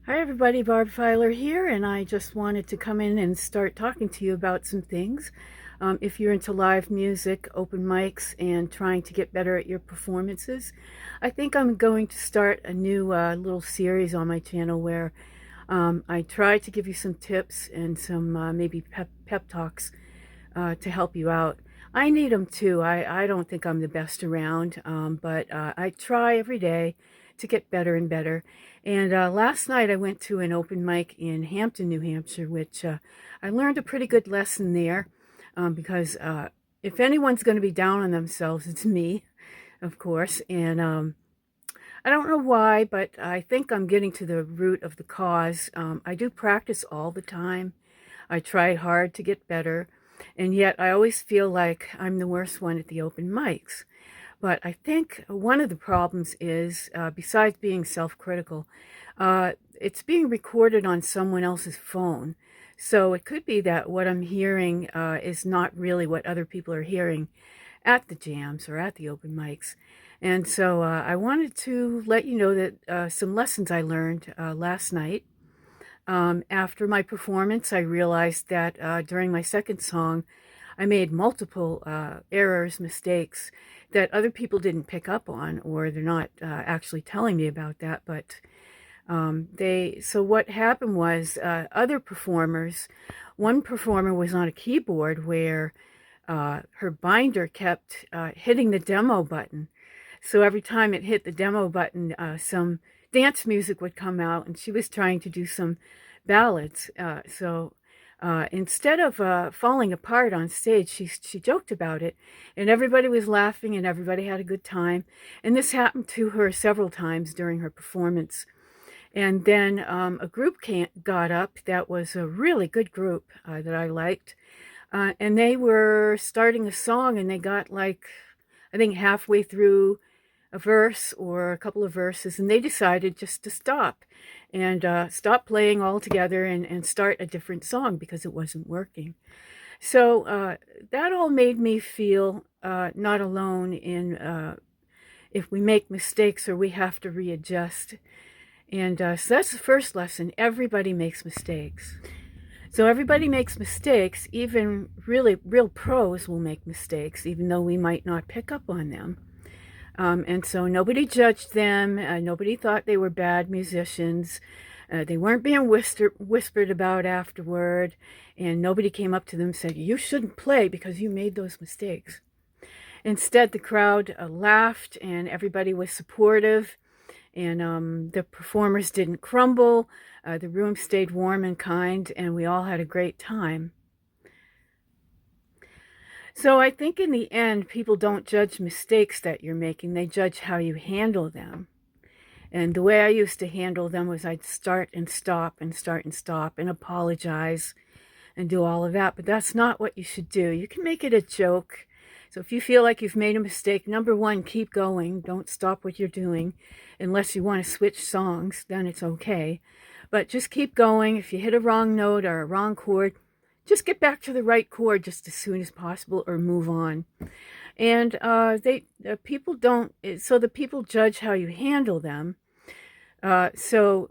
Hi everybody, Barb Filer here, and I just wanted to come in and start talking to you about some things. If you're into live music, open mics, and trying to get better at your performances, I think I'm going to start a new little series on my channel where I try to give you some tips and some maybe pep talks to help you out. I need them too. I don't think I'm the best around, but I try every day to get better and better. And last night I went to an open mic in Hampton, New Hampshire, which I learned a pretty good lesson there because if anyone's going to be down on themselves, it's me, of course. And I don't know why, but I think I'm getting to the root of the cause. I do practice all the time. I try hard to get better, and yet I always feel like I'm the worst one at the open mics. But I think one of the problems is, besides being self-critical, it's being recorded on someone else's phone. So it could be that what I'm hearing is not really what other people are hearing at the jams or at the open mics. And so I wanted to let you know that some lessons I learned last night. After my performance, I realized that during my second song, I made multiple errors, mistakes that other people didn't pick up on, or they're not actually telling me about that. But so what happened was other performers, one performer was on a keyboard where her binder kept hitting the demo button. So every time it hit the demo button, some dance music would come out, and she was trying to do some ballads. Instead of falling apart on stage, she joked about it, and everybody was laughing, and everybody had a good time. And this happened to her several times during her performance. And then a group got up that was a really good group that I liked, and they were starting a song, and they got like, I think halfway through a verse or a couple of verses, and they decided just to stop and stop playing altogether and start a different song because it wasn't working. So that all made me feel not alone in if we make mistakes or we have to readjust. And so that's the first lesson. Everybody makes mistakes. So everybody makes mistakes. Even really real pros will make mistakes, even though we might not pick up on them. And so nobody judged them. Nobody thought they were bad musicians. They weren't being whispered about afterward. And nobody came up to them and said, you shouldn't play because you made those mistakes. Instead, the crowd laughed, and everybody was supportive. And the performers didn't crumble. The room stayed warm and kind, and we all had a great time. So I think in the end, people don't judge mistakes that you're making. They judge how you handle them. And the way I used to handle them was I'd start and stop and start and stop and apologize and do all of that. But that's not what you should do. You can make it a joke. So if you feel like you've made a mistake, number one, keep going. Don't stop what you're doing. Unless you want to switch songs, then it's okay. But just keep going. If you hit a wrong note or a wrong chord, just get back to the right chord just as soon as possible or move on. And people don't, so the people judge how you handle them. So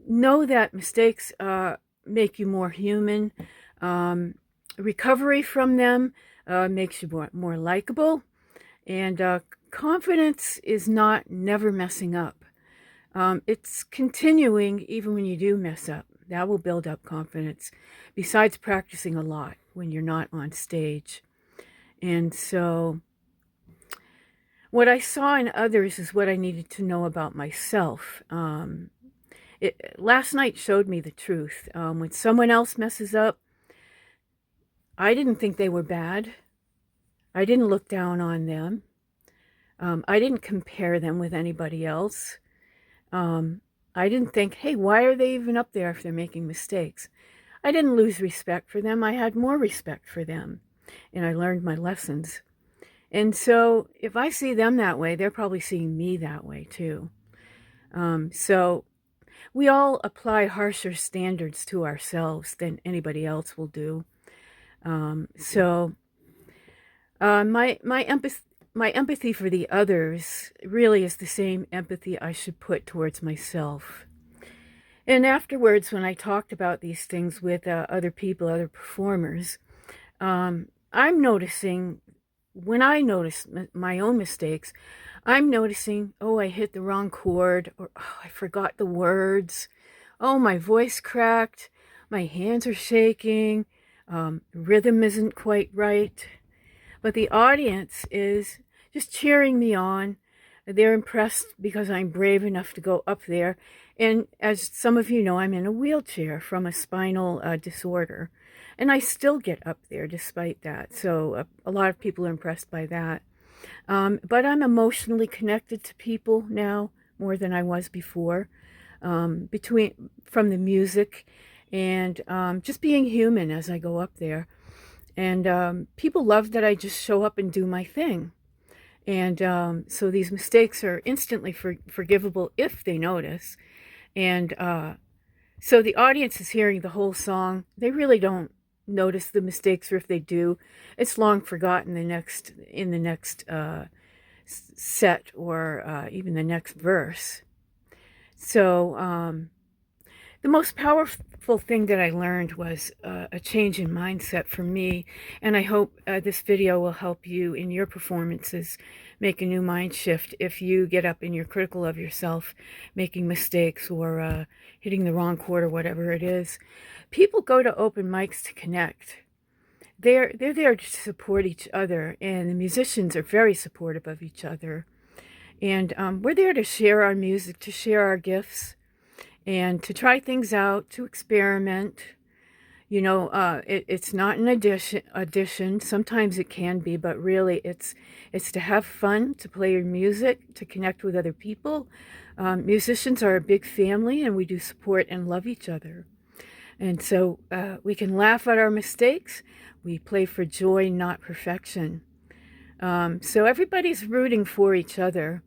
know that mistakes make you more human. Recovery from them makes you more likable. And confidence is not never messing up. It's continuing even when you do mess up. That will build up confidence, besides practicing a lot when you're not on stage. And so what I saw in others is what I needed to know about myself. Last night showed me the truth. When someone else messes up, I didn't think they were bad. I didn't look down on them. I didn't compare them with anybody else. I didn't think, hey, why are they even up there if they're making mistakes? I didn't lose respect for them. I had more respect for them, and I learned my lessons. And so if I see them that way, they're probably seeing me that way too. So we all apply harsher standards to ourselves than anybody else will do. My empathy for the others really is the same empathy I should put towards myself. And afterwards, when I talked about these things with other people, other performers, I'm noticing, when I notice my own mistakes, I'm noticing, oh, I hit the wrong chord, or oh, I forgot the words, oh, my voice cracked, my hands are shaking, rhythm isn't quite right. But the audience is just cheering me on. They're impressed because I'm brave enough to go up there. And as some of you know, I'm in a wheelchair from a spinal disorder. And I still get up there despite that. So a lot of people are impressed by that. But I'm emotionally connected to people now more than I was before, from the music and just being human as I go up there. And people love that I just show up and do my thing. And so these mistakes are instantly forgivable if they notice. And so the audience is hearing the whole song. They really don't notice the mistakes, or if they do, it's long forgotten in the next set, or even the next verse. So the most powerful thing that I learned was a change in mindset for me, and I hope this video will help you in your performances make a new mind shift if you get up and you're critical of yourself, making mistakes, or hitting the wrong chord, or whatever it is. People go to open mics to connect. They're there to support each other, and the musicians are very supportive of each other. And we're there to share our music, to share our gifts, and to try things out, to experiment. You know, it's not an audition. Sometimes it can be, but really it's to have fun, to play your music, to connect with other people. Musicians are a big family, and we do support and love each other. And so we can laugh at our mistakes. We play for joy, not perfection. So everybody's rooting for each other.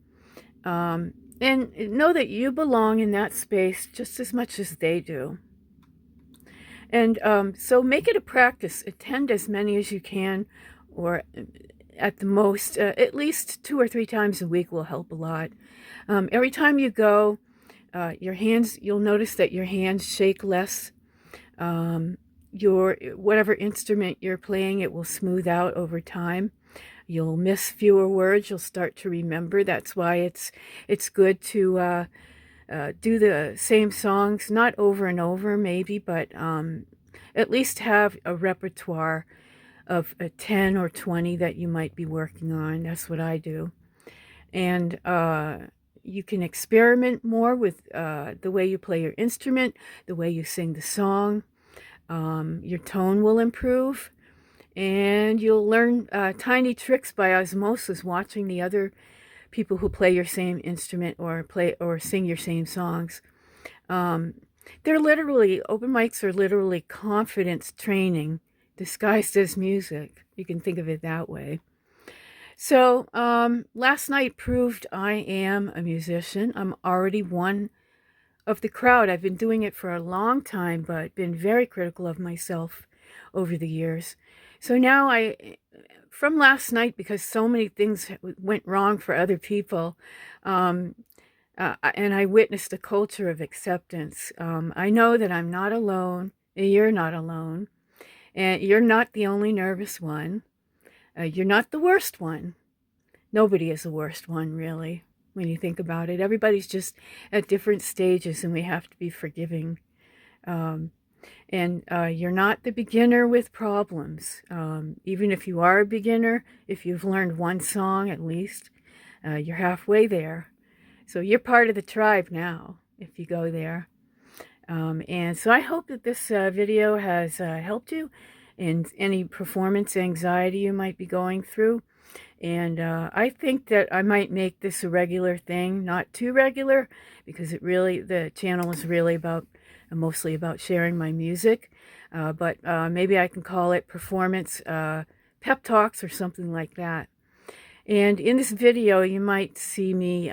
And know that you belong in that space just as much as they do. And so make it a practice. Attend as many as you can, or at the most, at least 2 or 3 times a week will help a lot. Every time you go, you'll notice that your hands shake less. Whatever instrument you're playing, it will smooth out over time. You'll miss fewer words. You'll start to remember. That's why it's good to do the same songs, not over and over maybe, but at least have a repertoire of 10 or 20 that you might be working on. That's what I do. And you can experiment more with the way you play your instrument, the way you sing the song. Your tone will improve, and you'll learn tiny tricks by osmosis, watching the other people who play your same instrument or sing your same songs. Open mics are literally confidence training disguised as music. You can think of it that way. So last night proved I am a musician. I'm already one of the crowd. I've been doing it for a long time, but been very critical of myself over the years. So now from last night, because so many things went wrong for other people, and I witnessed a culture of acceptance. I know that I'm not alone. You're not alone. And you're not the only nervous one. You're not the worst one. Nobody is the worst one, really, when you think about it. Everybody's just at different stages, and we have to be forgiving. And you're not the beginner with problems. Even if you are a beginner, if you've learned one song at least, you're halfway there. So you're part of the tribe now, if you go there. And so I hope that this video has helped you in any performance anxiety you might be going through. And I think that I might make this a regular thing, not too regular, because the channel is really mostly about sharing my music. But maybe I can call it performance pep talks or something like that. And in this video, you might see me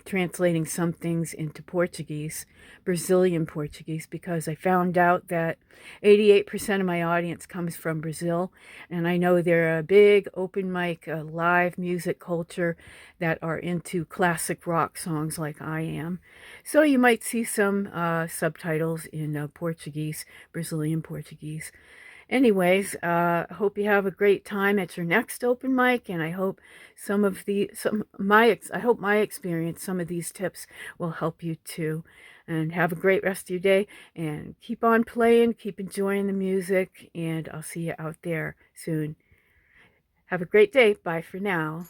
translating some things into Portuguese, Brazilian Portuguese, because I found out that 88% of my audience comes from Brazil. And I know they're a big open mic, live music culture that are into classic rock songs like I am. So you might see some subtitles in Portuguese, Brazilian Portuguese. Anyways, I hope you have a great time at your next open mic, and I hope I hope my experience, some of these tips will help you too. And have a great rest of your day, and keep on playing, keep enjoying the music, and I'll see you out there soon. Have a great day. Bye for now.